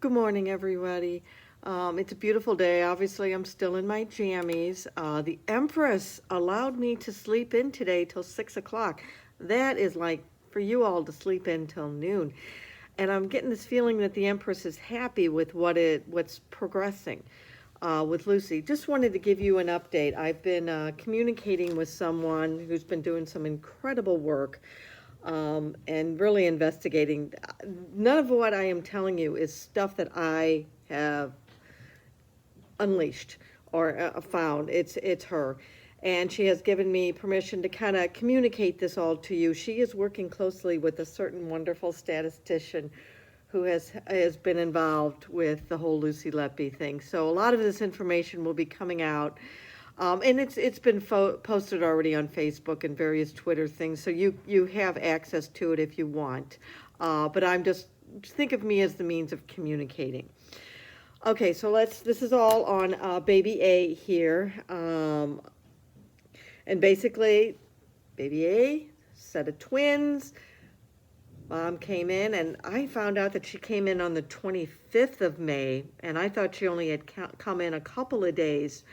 Good morning, everybody. It's a beautiful day. Obviously, I'm still in my jammies. The Empress allowed me to sleep in today till 6 o'clock. That is like for you all to sleep in till noon. And I'm getting this feeling that the Empress is happy with what's progressing with Lucy. Just wanted to give you an update. I've been communicating with someone who's been doing some incredible work and really investigating. None of what I am telling you is stuff that I have unleashed or found. It's her, and she has given me permission to kind of communicate this all to you. She is working closely with a certain wonderful statistician who has been involved with the whole Lucy Letby thing. So a lot of this information will be coming out. And it's been posted already on Facebook and various Twitter things, so you have access to it if you want. But I'm just think of me as the means of communicating. Okay, so this is all on baby A here. And basically, baby A, set of twins. Mom came in, and I found out that she came in on the 25th of May, and I thought she only had come in a couple of days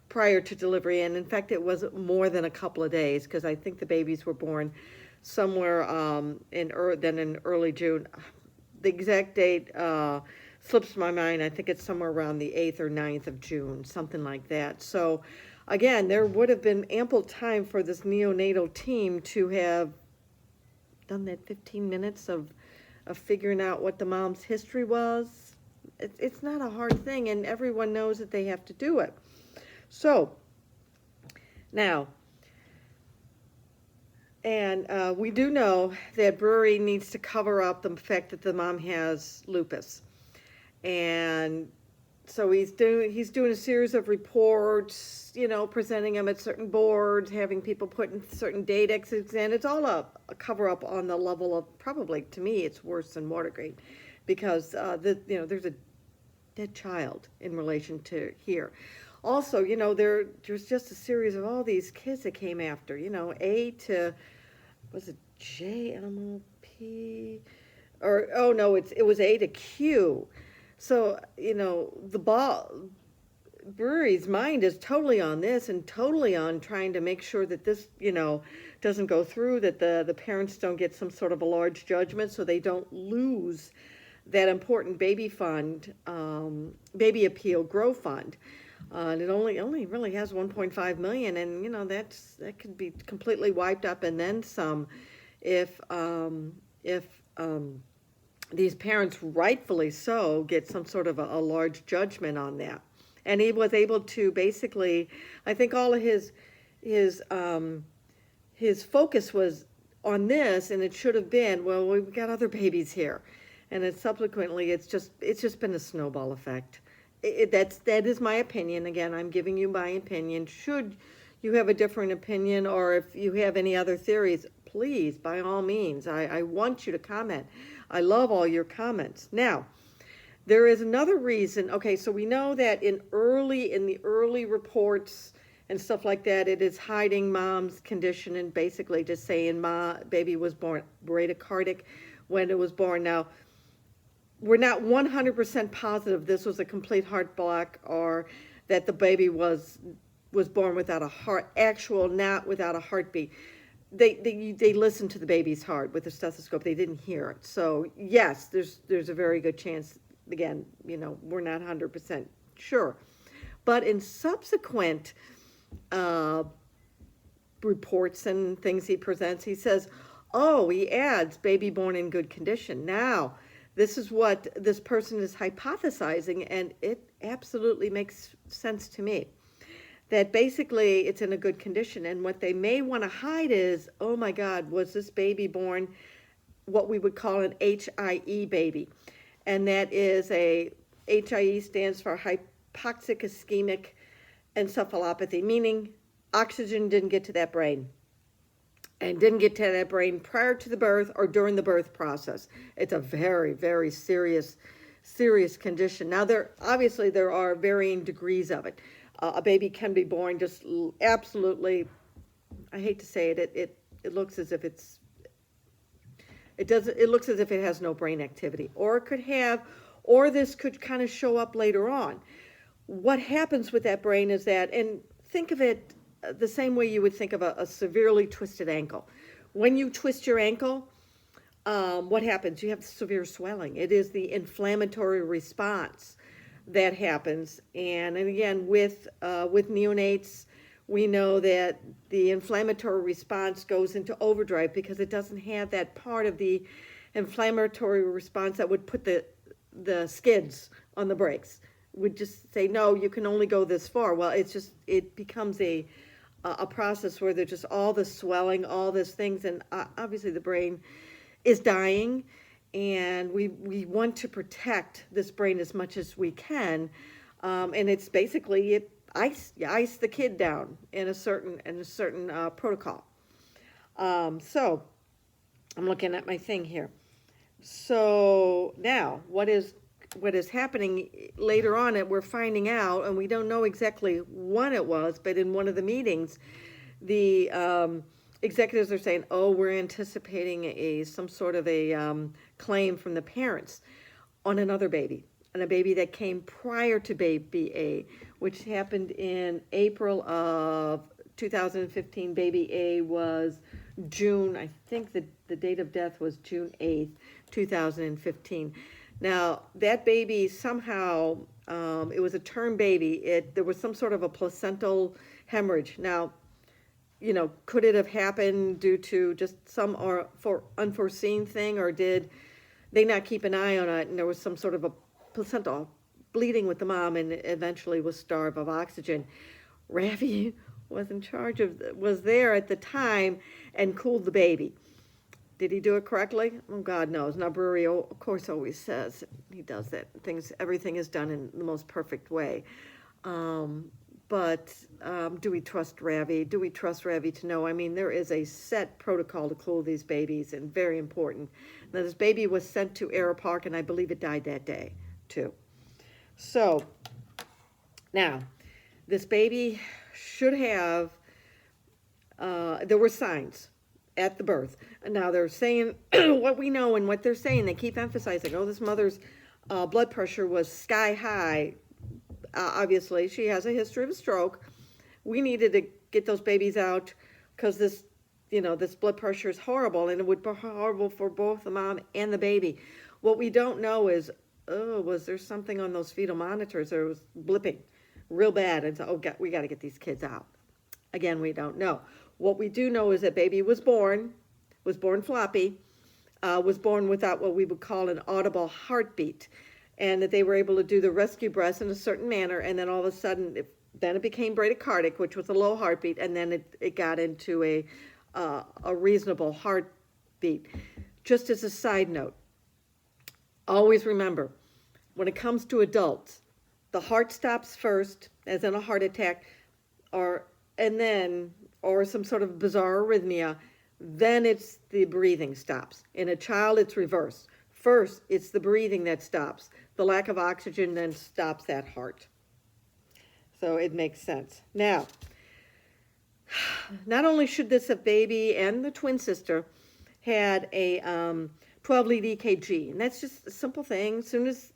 prior to delivery, and in fact it was more than a couple of days because I think the babies were born somewhere in early June. The exact date slips my mind. I think it's somewhere around the 8th or 9th of June, something like that. So again, there would have been ample time for this neonatal team to have done that 15 minutes of figuring out what the mom's history was. It's not a hard thing, and everyone knows that they have to do it. So, now, and we do know that Brearey needs to cover up the fact that the mom has lupus. And so he's doing a series of reports, presenting them at certain boards, having people put in certain data, and it's all a cover up on the level of, probably to me, it's worse than Watergate, because there's a dead child in relation to here. Also, there's just a series of all these kids that came after, A to, was it J, L, P, or, oh no, it was A to Q. So, Brewery's mind is totally on this and totally on trying to make sure that this, doesn't go through, that the parents don't get some sort of a large judgment so they don't lose that important baby fund, baby appeal grow fund. And it only really has 1.5 million, and that could be completely wiped up and then some, if these parents, rightfully so, get some sort of a large judgment on that. And he was able to basically, I think all of his focus was on this, and it should have been, well, we've got other babies here, and then subsequently it's just been a snowball effect. That is my opinion. Again, I'm giving you my opinion. Should you have a different opinion, or if you have any other theories, please, by all means, I want you to comment. I love all your comments. Now, there is another reason. Okay, so we know that in the early reports and stuff like that, it is hiding mom's condition and basically just saying baby was born bradycardic when it was born. Now, we're not 100% positive this was a complete heart block or that the baby was born without a heart, not without a heartbeat. They listened to the baby's heart with a stethoscope. They didn't hear it. So yes, there's a very good chance. Again, we're not 100% sure. But in subsequent reports and things he presents, he says, he adds baby born in good condition. Now, this is what this person is hypothesizing, and it absolutely makes sense to me. That basically it's in a good condition, and what they may want to hide is, oh my God, was this baby born what we would call an HIE baby? And that is HIE stands for hypoxic ischemic encephalopathy, meaning oxygen didn't get to that brain. And didn't get to that brain prior to the birth or during the birth process. It's a very, very serious condition. Now, there are varying degrees of it. A baby can be born just absolutely, I hate to say it, it looks as if it looks as if it has no brain activity, or it could have, or this could kind of show up later on. What happens with that brain is that, and think of it the same way you would think of a severely twisted ankle. When you twist your ankle, what happens? You have severe swelling. It is the inflammatory response that happens. And again, with neonates, we know that the inflammatory response goes into overdrive because it doesn't have that part of the inflammatory response that would put the skids on the brakes. Would just say, no, you can only go this far. Well, it becomes a process where there's just all this swelling, all these things, and obviously the brain is dying, and we want to protect this brain as much as we can, and it's basically you ice the kid down in a certain protocol. So I'm looking at my thing here. So now what is happening later on, we're finding out, and we don't know exactly when it was, but in one of the meetings, the executives are saying, oh, we're anticipating some sort of a claim from the parents on another baby, on a baby that came prior to baby A, which happened in April of 2015. Baby A was June, I think the date of death was June 8th, 2015. Now, that baby somehow, it was a term baby. There was some sort of a placental hemorrhage. Now, could it have happened due to just some unforeseen thing, or did they not keep an eye on it and there was some sort of a placental bleeding with the mom and eventually was starved of oxygen? Ravi was there at the time and cooled the baby. Did he do it correctly? Oh, God knows. Now, Brearey, of course, always says he does that. Everything is done in the most perfect way. But do we trust Ravi? Do we trust Ravi to know? I mean, there is a set protocol to cool these babies, and very important. Now, this baby was sent to Aero Park, and I believe it died that day, too. So, now, this baby should have, there were signs at the birth. Now they're saying what we know, and what they're saying, they keep emphasizing, oh, this mother's blood pressure was sky high. Obviously, she has a history of a stroke. We needed to get those babies out because this blood pressure is horrible, and it would be horrible for both the mom and the baby. What we don't know is, was there something on those fetal monitors, or it was blipping real bad, and so, we got to get these kids out. Again, we don't know. What we do know is that baby was born floppy, was born without what we would call an audible heartbeat, and that they were able to do the rescue breaths in a certain manner, and then all of a sudden, it became bradycardic, which was a low heartbeat, and then it got into a reasonable heartbeat. Just as a side note, always remember, when it comes to adults, the heart stops first, as in a heart attack, or some sort of bizarre arrhythmia, then it's the breathing stops. In a child, it's reversed. First, it's the breathing that stops. The lack of oxygen then stops that heart. So it makes sense. Now, not only should this baby and the twin sister had a 12-lead EKG, and that's just a simple thing. As soon as,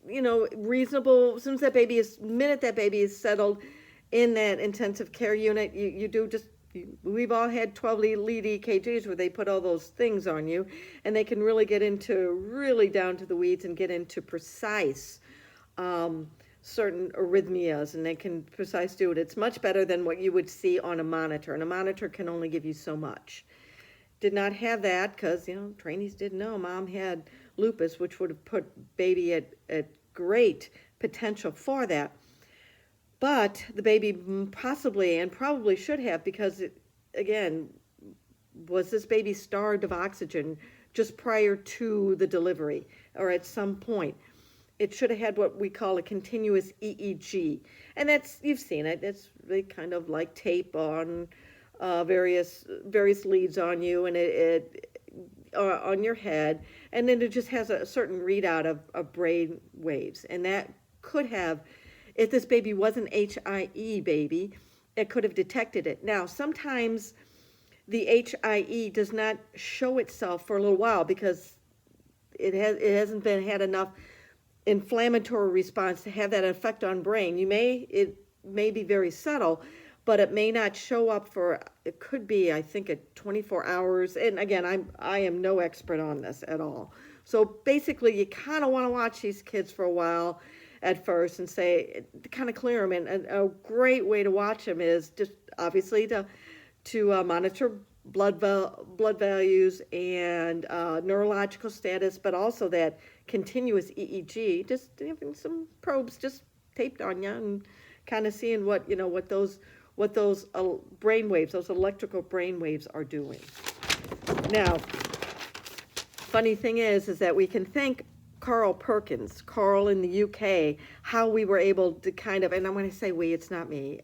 reasonable, as soon as that baby is settled in that intensive care unit, we've all had 12-lead EKGs where they put all those things on you, and they can really get really down to the weeds and get into precise certain arrhythmias, and they can precise do it. It's much better than what you would see on a monitor, and a monitor can only give you so much. Did not have that because, trainees didn't know mom had lupus, which would have put baby at great potential for that. But the baby possibly and probably should have, because was this baby starved of oxygen just prior to the delivery or at some point? It should have had what we call a continuous EEG. And you've seen it. They kind of like tape on various leads on you, and it on your head, and then it just has a certain readout of brain waves. And that could have, if this baby was an HIE baby, it could have detected it. Now, sometimes the HIE does not show itself for a little while because it hasn't had enough inflammatory response to have that effect on brain. It may be very subtle, but it may not show up for, it could be, I think, at 24 hours. And again, I am no expert on this at all. So basically, you kind of want to watch these kids for a while at first and say, to kind of clear them. And a great way to watch them is just obviously to monitor blood values and neurological status, but also that continuous EEG, just having some probes just taped on you and kind of seeing what those brain waves, those electrical brain waves are doing. Now, funny thing is that we can thank Carl in the UK, how we were able to kind of, and I'm going to say we, it's not me.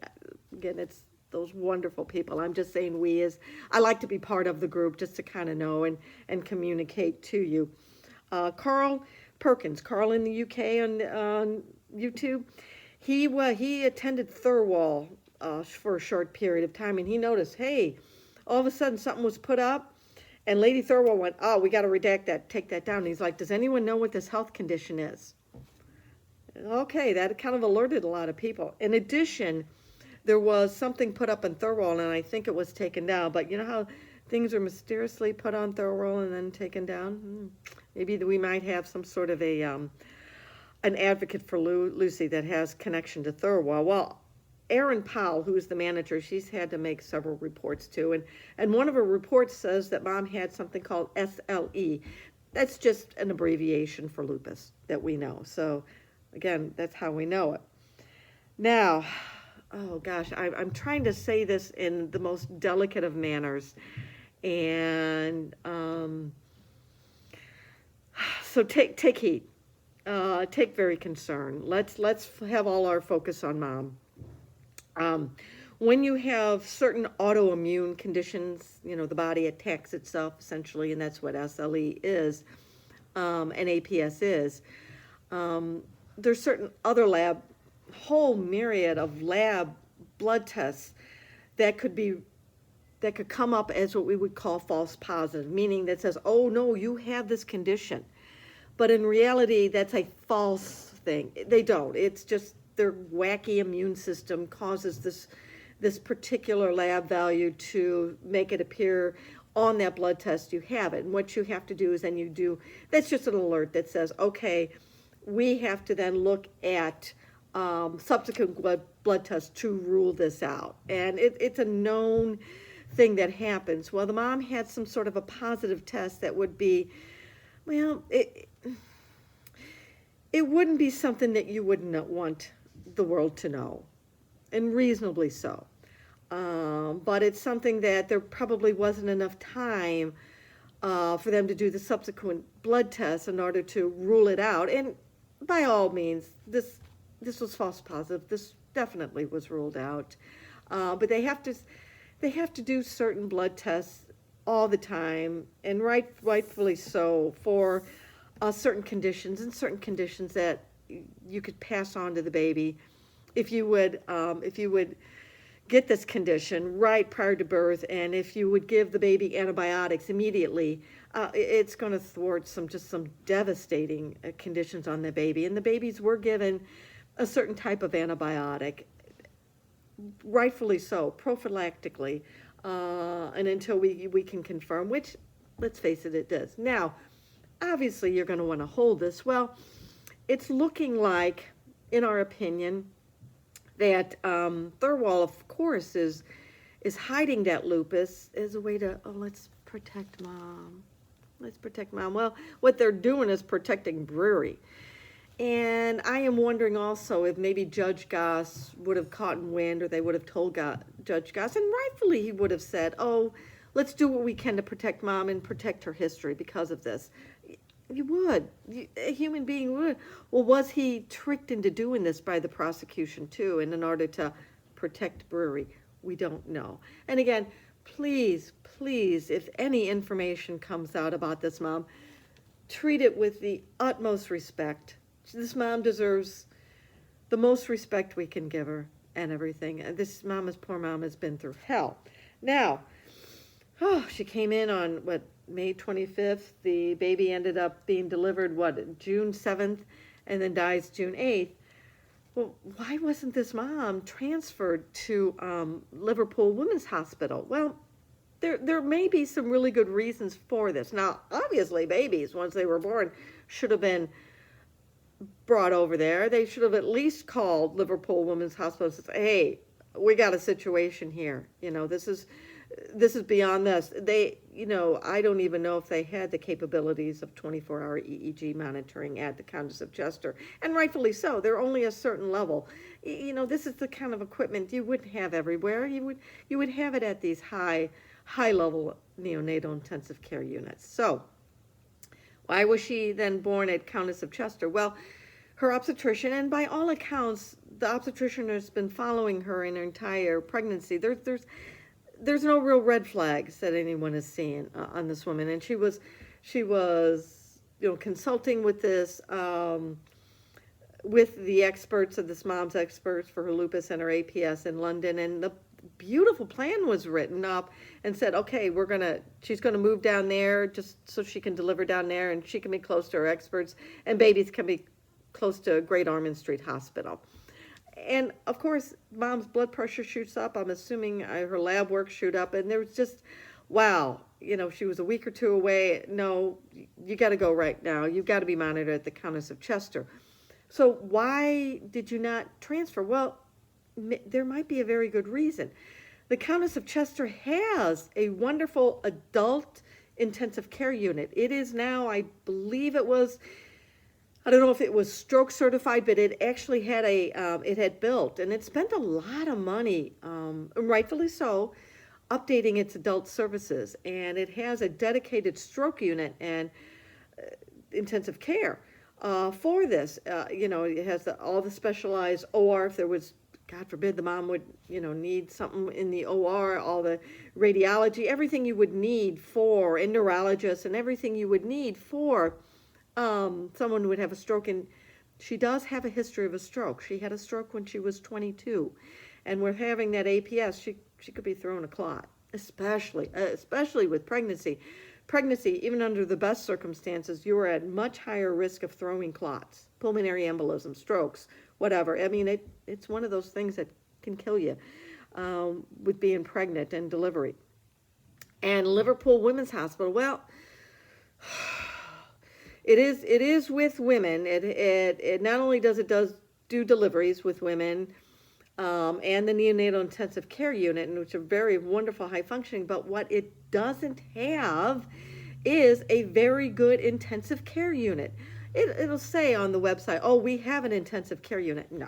Again, it's those wonderful people. I'm just saying we, as I like to be part of the group just to kind of know and communicate to you. Carl in the UK on YouTube, he attended Thirlwall for a short period of time, and he noticed, hey, all of a sudden something was put up, and Lady Thirlwall went, oh, we got to redact that, take that down. And he's like, does anyone know what this health condition is? Okay, that kind of alerted a lot of people. In addition, there was something put up on Thirlwall, and I think it was taken down. But you know how things are mysteriously put on Thirlwall and then taken down? Maybe we might have some sort of an advocate for Lucy that has connection to Thirlwall. Well, Erin Powell, who is the manager, she's had to make several reports too. And one of her reports says that mom had something called SLE. That's just an abbreviation for lupus that we know. So again, that's how we know it. Now, oh gosh, I'm trying to say this in the most delicate of manners. And so take heed. Take very concern. Let's have all our focus on mom. When you have certain autoimmune conditions, the body attacks itself essentially, and that's what SLE is, and APS is. There's certain other whole myriad of lab blood tests that could come up as what we would call false positive, meaning that says, oh no, you have this condition. But in reality, that's a false thing. They don't. It's just their wacky immune system causes this particular lab value to make it appear on that blood test you have it. And what you have to do is that's just an alert that says, okay, we have to then look at subsequent blood tests to rule this out. And it's a known thing that happens. Well, the mom had some sort of a positive test that would be, well, it wouldn't be something that you wouldn't want the world to know, and reasonably so. But it's something that there probably wasn't enough time for them to do the subsequent blood tests in order to rule it out. And by all means, this was false positive. This definitely was ruled out. But they have to do certain blood tests all the time, and rightfully so, for certain conditions that you could pass on to the baby if you would get this condition right prior to birth, and if you would give the baby antibiotics immediately, it's going to thwart some devastating conditions on the baby. And the babies were given a certain type of antibiotic, rightfully so, prophylactically, and until we can confirm, which, let's face it, it does. Now, obviously, you're going to want to hold this. Well, it's looking like, in our opinion, that Thirlwall, of course, is hiding that lupus as a way to, let's protect mom. Let's protect mom. Well, what they're doing is protecting Brearey. And I am wondering also if maybe Judge Goss would have caught wind, or they would have told Judge Goss, and rightfully he would have said, oh, let's do what we can to protect mom and protect her history because of this. You would. A human being would. Well, was he tricked into doing this by the prosecution too, and in order to protect Brearey? We don't know. And again, please, if any information comes out about this mom, treat it with the utmost respect. This mom deserves the most respect we can give her and everything. And poor mom has been through hell. Now, she came in on, May 25th. The baby ended up being delivered, June 7th. and then dies June 8th. Well, why wasn't this mom transferred to Liverpool Women's Hospital? Well, there may be some really good reasons for this. Now, obviously, babies, once they were born, should have been brought over there. They should have at least called Liverpool Women's Hospital and said, hey, we got a situation here. This is beyond this. I don't even know if they had the capabilities of 24-hour EEG monitoring at the Countess of Chester, and rightfully so. They're only a certain level. This is the kind of equipment you wouldn't have everywhere. You would have it at these high level neonatal intensive care units. So why was she then born at Countess of Chester? Well, her obstetrician, and by all accounts, the obstetrician has been following her in her entire pregnancy. There's no real red flags that anyone is seeing on this woman, and she was consulting with with the experts of this mom's experts for her lupus and her APS in London, and the beautiful plan was written up and said, okay, she's gonna move down there just so she can deliver down there, and she can be close to her experts, and babies can be close to Great Ormond Street Hospital. And of course, mom's blood pressure shoots up. I'm assuming her lab work shoot up, and there was just, wow, she was a week or two away. No, you got to go right now. You've got to be monitored at the Countess of Chester. So why did you not transfer? Well, there might be a very good reason. The Countess of Chester has a wonderful adult intensive care unit. It is now, I believe I don't know if it was stroke certified, but it actually had it had built, and it spent a lot of money, rightfully so, updating its adult services. And it has a dedicated stroke unit and intensive care for this. It has all the specialized OR if there was, God forbid, the mom would, need something in the OR, all the radiology, everything you would need for, and neurologists, and everything you would need for someone who would have a stroke. And she does have a history of a stroke. She had a stroke when she was 22, and with having that APS, she could be throwing a clot, especially with pregnancy. Pregnancy, even under the best circumstances, you are at much higher risk of throwing clots, pulmonary embolism, strokes, whatever. I mean, it's one of those things that can kill you with being pregnant and delivery. And Liverpool Women's Hospital, well, It is with women. It not only does it do deliveries with women, and the neonatal intensive care unit, which are very wonderful, high functioning. But what it doesn't have is a very good intensive care unit. It'll say on the website, oh, we have an intensive care unit. No.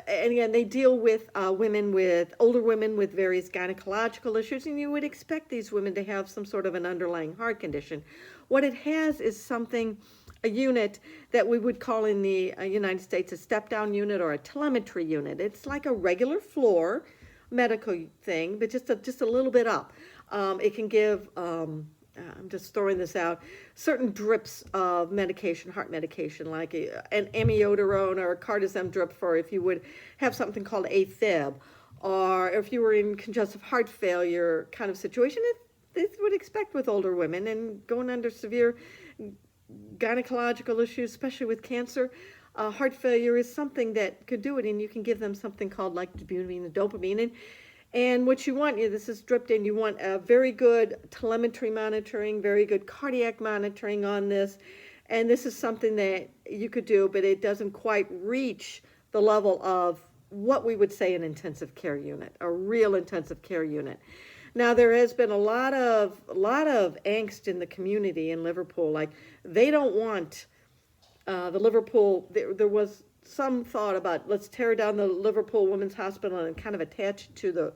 And again, they deal with older women with various gynecological issues, and you would expect these women to have some sort of an underlying heart condition. What it has is a unit that we would call in the United States a step-down unit or a telemetry unit. It's like a regular floor medical thing, but just a little bit up. It can give, I'm just throwing this out, certain drips of medication, heart medication, like an amiodarone or a cardizem drip for if you would have something called AFib, or if you were in congestive heart failure kind of situation. They would expect with older women and going under severe gynecological issues, especially with cancer. Heart failure is something that could do it, and you can give them something called like dopamine and dopamine. And what you want, this is dripped in, you want a very good telemetry monitoring, very good cardiac monitoring on this. And this is something that you could do, but it doesn't quite reach the level of what we would say an intensive care unit, a real intensive care unit. Now, there has been a lot of angst in the community in Liverpool. Like, they don't want the Liverpool, there was some thought about, let's tear down the Liverpool Women's Hospital and kind of attach it to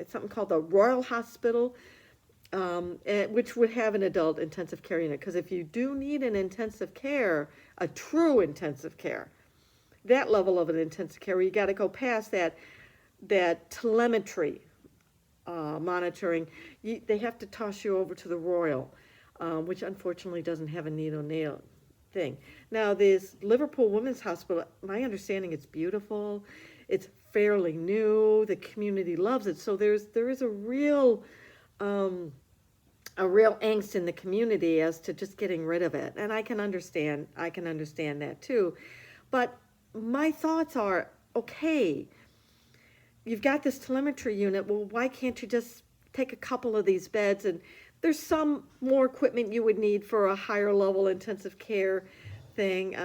something called the Royal Hospital, which would have an adult intensive care unit. Because if you do need an intensive care, a true intensive care, that level of an intensive care, where you got to go past that telemetry monitoring, they have to toss you over to the Royal, which unfortunately doesn't have a neonatal thing. Now, this Liverpool Women's Hospital, my understanding, it's beautiful. It's fairly new. The community loves it. So there is a real a real angst in the community as to just getting rid of it. And I can understand that too. But my thoughts are, okay, you've got this telemetry unit. Well, why can't you just take a couple of these beds? And there's some more equipment you would need for a higher level intensive care thing.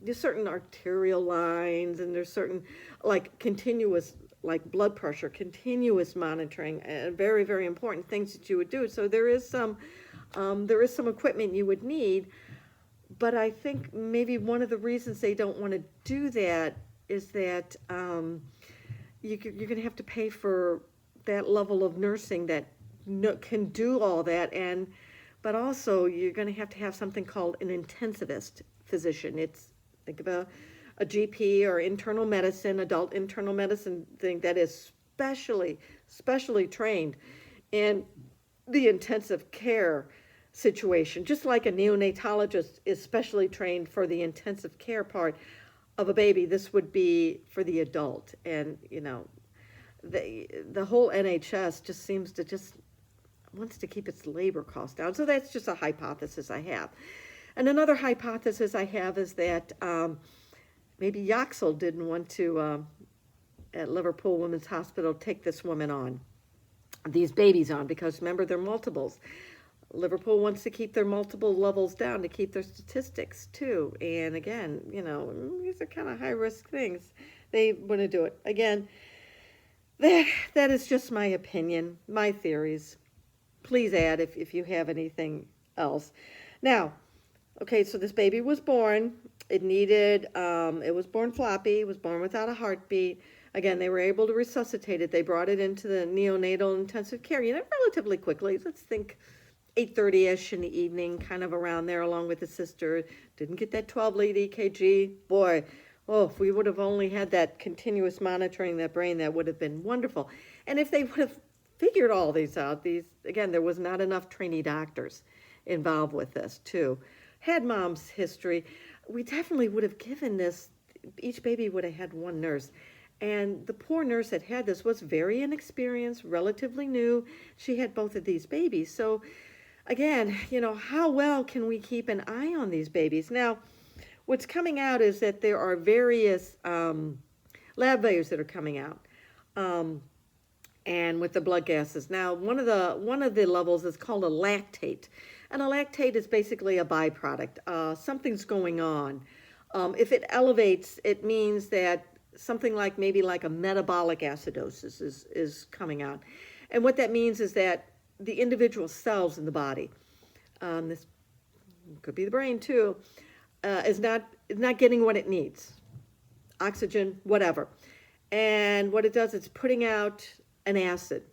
There's certain arterial lines, and there's certain like continuous, like blood pressure, continuous monitoring, very, very important things that you would do. So there is some equipment you would need. But I think maybe one of the reasons they don't want to do that is that you're going to have to pay for that level of nursing that can do all that, but also you're going to have something called an intensivist physician. Think of a GP or adult internal medicine thing that is specially trained in the intensive care situation, just like a neonatologist is specially trained for the intensive care part of a baby. This would be for the adult. And the whole NHS just seems to wants to keep its labor costs down. So that's just a hypothesis I have. And another hypothesis I have is that maybe Yaxel didn't want to, at Liverpool Women's Hospital, take this woman on, these babies on, because remember, they're multiples. Liverpool wants to keep their multiple levels down to keep their statistics too. And again, these are kind of high risk things. They want to do it. Again, that is just my opinion, my theories. Please add if you have anything else. Now, okay, so this baby was born. It was born floppy. It was born without a heartbeat. Again, they were able to resuscitate it. They brought it into the neonatal intensive care unit relatively quickly. Let's think 8:30ish in the evening, kind of around there, along with the sister. Didn't get that 12-lead EKG. Boy, if we would have only had that continuous monitoring that brain, that would have been wonderful. And if they would have figured all these out, again, there was not enough trainee doctors involved with this too. Had mom's history, we definitely would have given this, each baby would have had one nurse. And the poor nurse that had this was very inexperienced, relatively new. She had both of these babies. So again, how well can we keep an eye on these babies? Now, what's coming out is that there are various lab values that are coming out, and with the blood gases. Now, one of the levels is called a lactate, and a lactate is basically a byproduct. Something's going on. If it elevates, it means that something maybe like a metabolic acidosis is coming out, and what that means is that the individual cells in the body, this could be the brain too, is not getting what it needs, oxygen, whatever. And what it does, it's putting out an acid,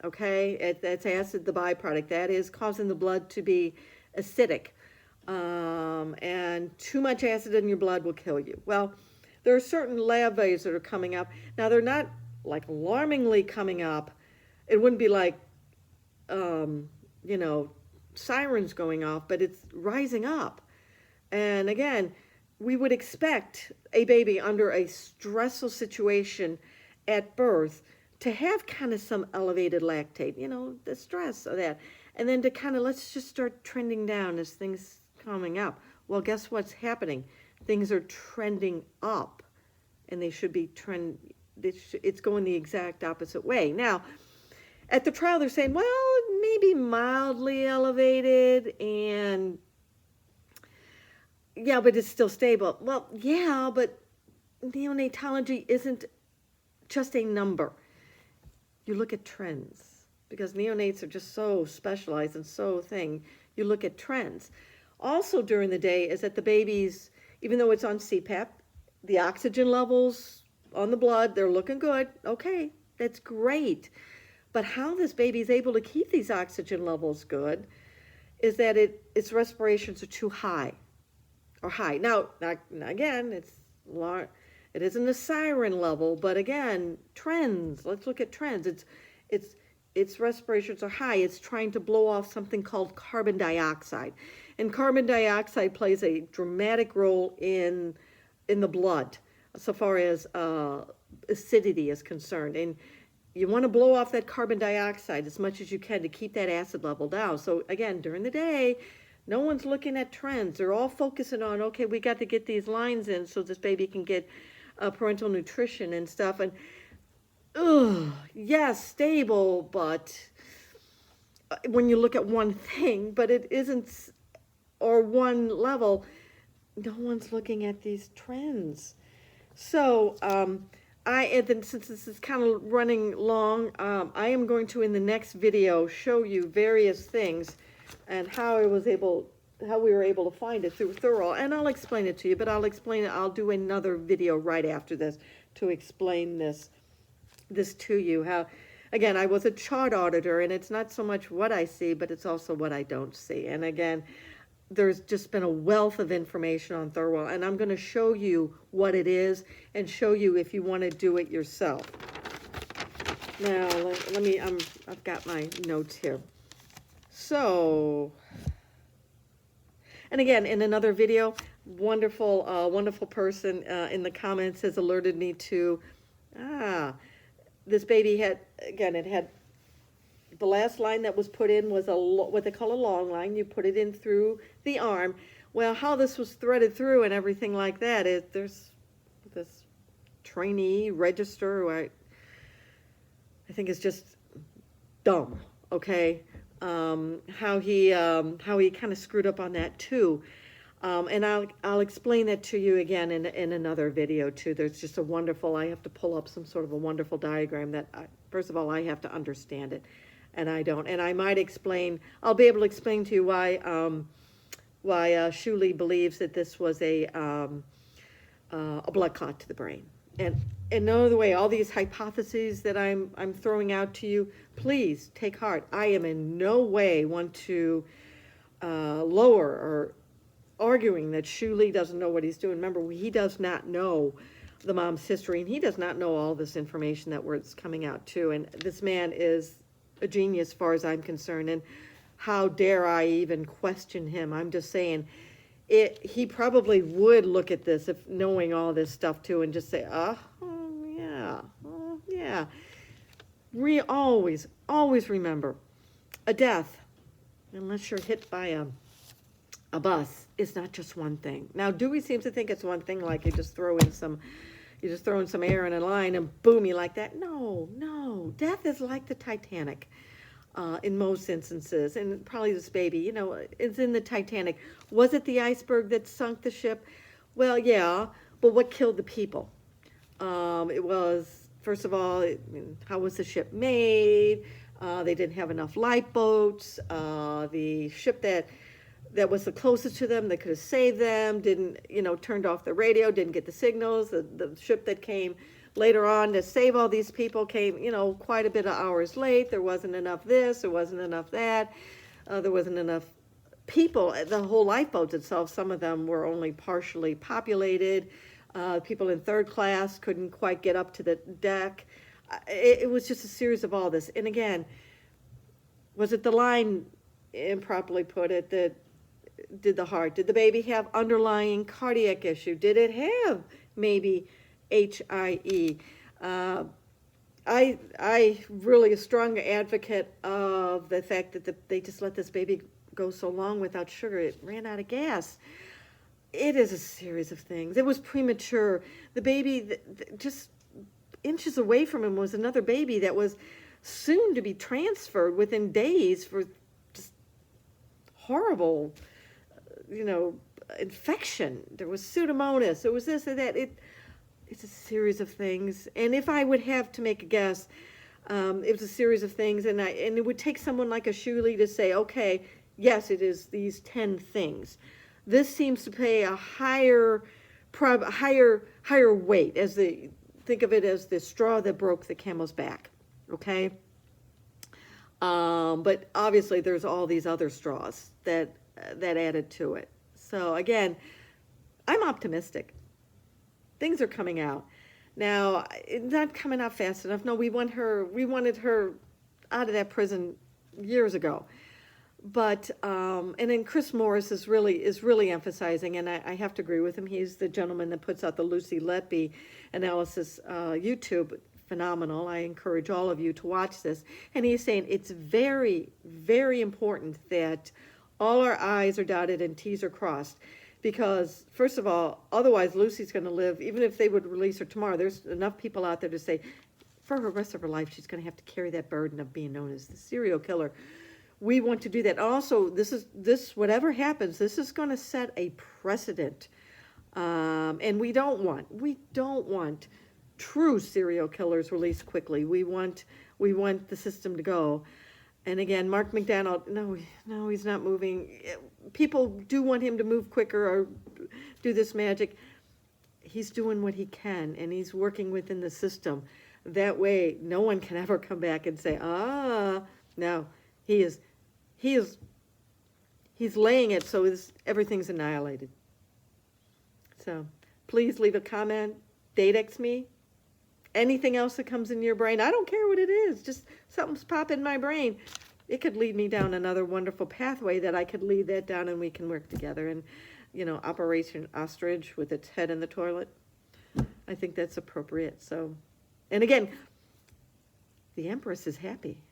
okay? That's acid, the byproduct. That is causing the blood to be acidic. And too much acid in your blood will kill you. Well, there are certain lab values that are coming up. Now, they're not alarmingly coming up. It wouldn't be sirens going off, but it's rising up. And again, we would expect a baby under a stressful situation at birth to have kind of some elevated lactate, the stress of that. And then to kind of, let's just start trending down as things coming up. Well, guess what's happening? Things are trending up, and they should be it's going the exact opposite way. Now, at the trial, they're saying, well, it may be mildly elevated, and yeah, but it's still stable. Well, yeah, but neonatology isn't just a number. You look at trends, because neonates are just so specialized and so you look at trends. Also during the day is that the babies, even though it's on CPAP, the oxygen levels on the blood, they're looking good. Okay, that's great. But how this baby is able to keep these oxygen levels good is that its respirations are too high, or high. Now again, it isn't a siren level, but again, trends. Let's look at trends. Its respirations are high. It's trying to blow off something called carbon dioxide, and carbon dioxide plays a dramatic role in the blood, so far as acidity is concerned. And you want to blow off that carbon dioxide as much as you can to keep that acid level down. So again, during the day, no one's looking at trends. They're all focusing on, okay, we got to get these lines in so this baby can get parental nutrition and stuff. And, yes, stable, but when you look at one thing, but it isn't, or one level, no one's looking at these trends. So, since this is kind of running long, I am going to, in the next video, show you various things and how we were able to find it through Thorough. And I'll explain it to you, but I'll do another video right after this to explain this to you. How, again, I was a chart auditor, and it's not so much what I see, but it's also what I don't see. And again, there's just been a wealth of information on Thorough, and I'm going to show you what it is and show you if you want to do it yourself. Now, let me, I've got my notes here. So, and again, in another video, wonderful person in the comments has alerted me to, this baby had, again, it had, the last line that was put in was what they call a long line. You put it in through the arm. Well, how this was threaded through and everything like that is, there's this trainee register who I think is just dumb, okay? How he kind of screwed up on that too. And I'll explain that to you again in another video too. There's just a wonderful, I have to pull up some sort of a wonderful diagram that, first of all, I have to understand it, and I don't. And I might explain, I'll be able to explain to you why Shuli believes that this was a blood clot to the brain. And no other way, all these hypotheses that I'm throwing out to you, please take heart. I am in no way want to lower or arguing that Shuli doesn't know what he's doing. Remember, he does not know the mom's history, and he does not know all this information that was coming out too. And this man is a genius as far as I'm concerned, and how dare I even question him? I'm just saying, he probably would look at this if knowing all this stuff too and just say, oh yeah. Always remember, a death, unless you're hit by a bus, is not just one thing. Now, Dewey seems to think it's one thing, like you just throw in some air in a line and boom, you like that. No, death is like the Titanic. In most instances, and probably this baby, it's in the Titanic. Was it the iceberg that sunk the ship? Well, yeah, but what killed the people? It was, first of all, how was the ship made? They didn't have enough lifeboats. The ship that was the closest to them, that could have saved them, didn't, turned off the radio, didn't get the signals. The ship that came later on to save all these people came, quite a bit of hours late. There wasn't enough this, there wasn't enough that. There wasn't enough people. The whole lifeboats itself, some of them were only partially populated. People in third class couldn't quite get up to the deck. It was just a series of all this. And again, was it the line, improperly put it, that did the heart? Did the baby have underlying cardiac issue? Did it have maybe HIE? I really a strong advocate of the fact that they just let this baby go so long without sugar. It ran out of gas. It is a series of things. It was premature. The baby, just inches away from him, was another baby that was soon to be transferred within days for just horrible, infection. There was Pseudomonas. There was this and that. It's a series of things. And if I would have to make a guess, it was a series of things, and it would take someone like a Shuli to say, okay, yes, it is these 10 things. This seems to pay a higher weight, think of it as the straw that broke the camel's back, okay? But obviously there's all these other straws that added to it. So again, I'm optimistic. Things are coming out. Now, it's not coming out fast enough. No, we wanted her out of that prison years ago. But, and then Chris Morris is really emphasizing, and I have to agree with him. He's the gentleman that puts out the Lucy Letby analysis YouTube. phenomenal. I encourage all of you to watch this. And he's saying it's very, very important that all our I's are dotted and T's are crossed. Because, first of all, otherwise Lucy's going to live, even if they would release her tomorrow, there's enough people out there to say, for the rest of her life, she's going to have to carry that burden of being known as the serial killer. We want to do that. Also, whatever happens, this is going to set a precedent. And we don't want true serial killers released quickly. We want the system to go. And again, Mark McDonald, no, he's not moving. People do want him to move quicker or do this magic. He's doing what he can, and he's working within the system. That way, no one can ever come back and say, no, he's laying it so everything's annihilated. So please leave a comment, date me. Anything else that comes into your brain, I don't care what it is, just something's popping in my brain. It could lead me down another wonderful pathway that I could lead that down and we can work together. And, Operation Ostrich with its head in the toilet, I think that's appropriate. So, and again, the Empress is happy.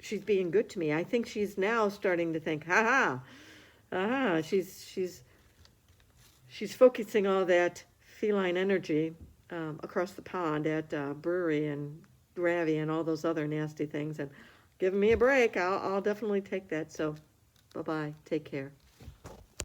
She's being good to me. I think she's now starting to think, she's focusing all that feline energy across the pond at Brearey and Ravi and all those other nasty things, and giving me a break. I'll definitely take that. So, bye-bye. Take care.